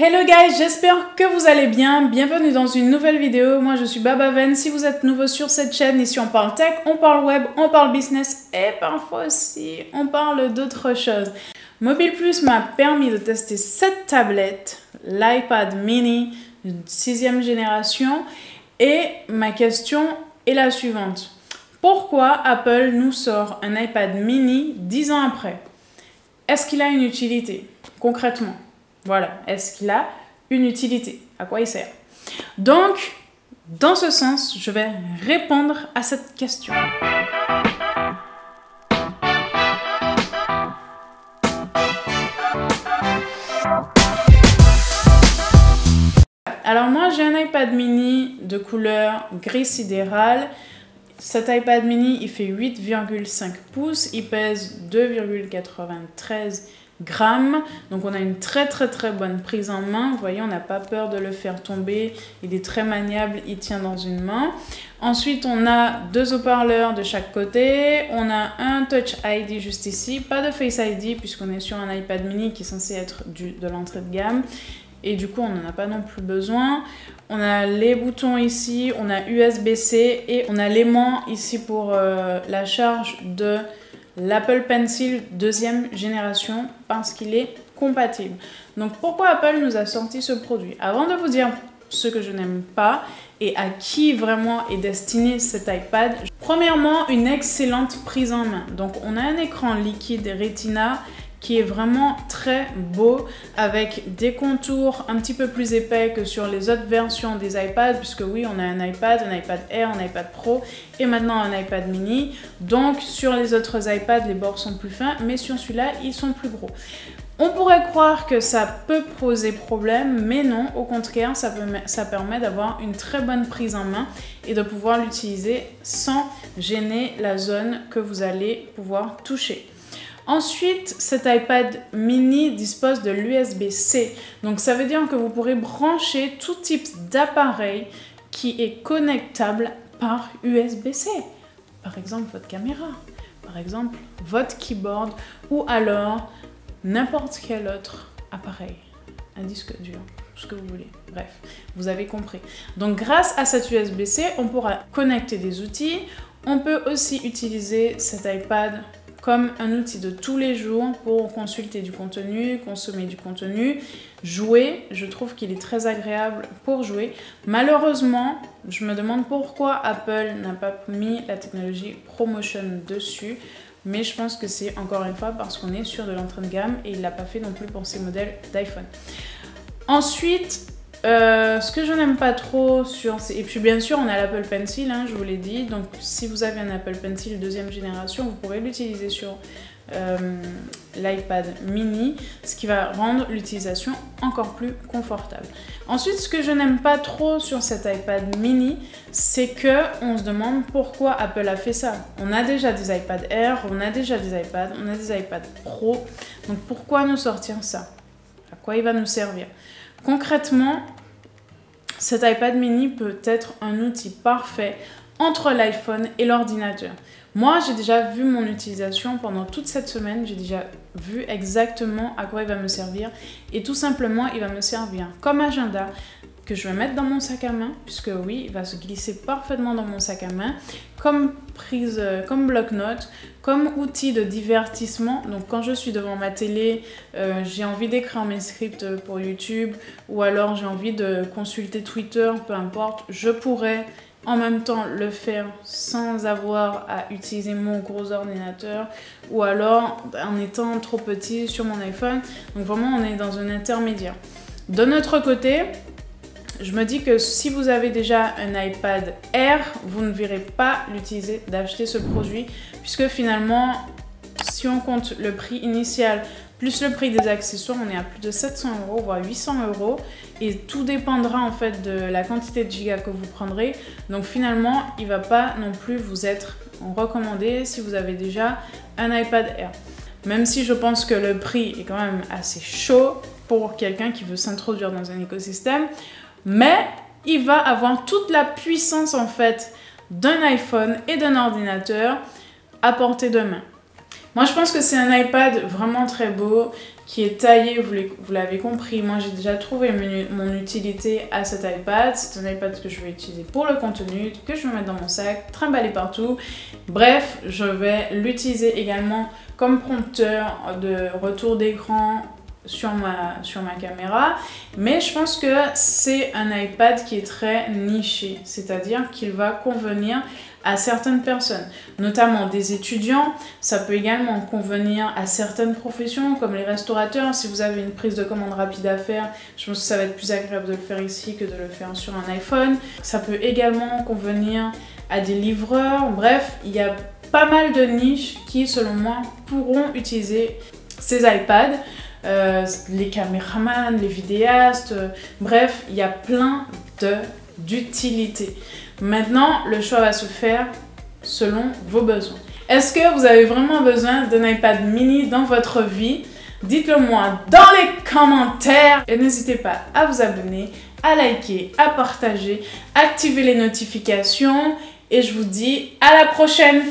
Hello guys, j'espère que vous allez bien. Bienvenue dans une nouvelle vidéo. Moi je suis Babaven. Si vous êtes nouveau sur cette chaîne, ici on parle tech, on parle web, on parle business et parfois aussi on parle d'autres choses. Mobile Plus m'a permis de tester cette tablette, l'iPad mini, 6e génération. Et ma question est la suivante. Pourquoi Apple nous sort un iPad mini 10 ans après? Est-ce qu'il a une utilité concrètement? Voilà, est-ce qu'il a une utilité? À quoi il sert? Donc, dans ce sens, je vais répondre à cette question. Alors moi, j'ai un iPad mini de couleur gris sidéral. Cet iPad mini, il fait 8,5 pouces, il pèse 2,93 grammes. Donc on a une très bonne prise en main. Vous voyez, on n'a pas peur de le faire tomber. Il est très maniable, il tient dans une main. Ensuite, on a deux haut-parleurs de chaque côté. On a un Touch ID juste ici. Pas de Face ID puisqu'on est sur un iPad mini qui est censé être de l'entrée de gamme. Et du coup, on n'en a pas non plus besoin. On a les boutons ici, on a USB-C et on a l'aimant ici pour la charge de l'Apple Pencil 2e génération parce qu'il est compatible. Donc pourquoi Apple nous a sorti ce produit? Avant de vous dire ce que je n'aime pas et à qui vraiment est destiné cet iPad, premièrement, une excellente prise en main. Donc on a un écran liquide Retina qui est vraiment très beau avec des contours un petit peu plus épais que sur les autres versions des iPads puisque oui, on a un iPad Air, un iPad Pro et maintenant un iPad mini. Donc sur les autres iPads, les bords sont plus fins, mais sur celui-là, ils sont plus gros. On pourrait croire que ça peut poser problème, mais non, au contraire, ça permet d'avoir une très bonne prise en main et de pouvoir l'utiliser sans gêner la zone que vous allez pouvoir toucher. Ensuite, cet iPad mini dispose de l'USB-C. Donc, ça veut dire que vous pourrez brancher tout type d'appareil qui est connectable par USB-C. Par exemple, votre caméra, par exemple, votre keyboard ou alors n'importe quel autre appareil. Un disque dur, ce que vous voulez. Bref, vous avez compris. Donc, grâce à cet USB-C, on pourra connecter des outils. On peut aussi utiliser cet iPad comme un outil de tous les jours pour consulter du contenu, consommer du contenu, jouer. Je trouve qu'il est très agréable pour jouer. Malheureusement, je me demande pourquoi Apple n'a pas mis la technologie ProMotion dessus. Mais je pense que c'est encore une fois parce qu'on est sur de l'entrée de gamme et il ne l'a pas fait non plus pour ses modèles d'iPhone. Ensuite, ce que je n'aime pas trop et puis bien sûr on a l'Apple Pencil, hein, je vous l'ai dit. Donc si vous avez un Apple Pencil 2e génération, vous pourrez l'utiliser sur l'iPad mini, ce qui va rendre l'utilisation encore plus confortable. Ensuite, ce que je n'aime pas trop sur cet iPad mini, c'est que on se demande pourquoi Apple a fait ça. On a déjà des iPad Air, on a déjà des iPads, on a des iPad Pro, donc pourquoi nous sortir ça? À quoi il va nous servir? Concrètement, cet iPad mini peut être un outil parfait entre l'iPhone et l'ordinateur. Moi, j'ai déjà vu mon utilisation pendant toute cette semaine. J'ai déjà vu exactement à quoi il va me servir. Et tout simplement, il va me servir comme agenda que je vais mettre dans mon sac à main, puisque oui, il va se glisser parfaitement dans mon sac à main, comme prise, comme bloc-notes, comme outil de divertissement. Donc quand je suis devant ma télé, j'ai envie d'écrire mes scripts pour YouTube, ou alors j'ai envie de consulter Twitter, peu importe, je pourrais en même temps le faire sans avoir à utiliser mon gros ordinateur, ou alors en étant trop petit sur mon iPhone. Donc vraiment, on est dans un intermédiaire. De notre côté, je me dis que si vous avez déjà un iPad Air, vous ne verrez pas l'utiliser d'acheter ce produit puisque finalement, si on compte le prix initial plus le prix des accessoires, on est à plus de 700 €, voire 800 € et tout dépendra en fait de la quantité de gigas que vous prendrez. Donc finalement, il ne va pas non plus vous être recommandé si vous avez déjà un iPad Air. Même si je pense que le prix est quand même assez chaud pour quelqu'un qui veut s'introduire dans un écosystème. Mais il va avoir toute la puissance en fait d'un iPhone et d'un ordinateur à portée de main. Moi je pense que c'est un iPad vraiment très beau qui est taillé, vous l'avez compris, moi j'ai déjà trouvé mon utilité à cet iPad. C'est un iPad que je vais utiliser pour le contenu, que je vais mettre dans mon sac, trimballer partout. Bref, je vais l'utiliser également comme prompteur de retour d'écran sur ma caméra, mais je pense que c'est un iPad qui est très niché, c'est-à-dire qu'il va convenir à certaines personnes, notamment des étudiants. Ça peut également convenir à certaines professions comme les restaurateurs. Si vous avez une prise de commande rapide à faire, je pense que ça va être plus agréable de le faire ici que de le faire sur un iPhone. Ça peut également convenir à des livreurs. Bref, il y a pas mal de niches qui, selon moi, pourront utiliser ces iPads. Les caméramans, les vidéastes, bref, il y a plein d'utilités. Maintenant, le choix va se faire selon vos besoins. Est-ce que vous avez vraiment besoin d'un iPad mini dans votre vie? Dites-le moi dans les commentaires et n'hésitez pas à vous abonner, à liker, à partager, activer les notifications et je vous dis à la prochaine.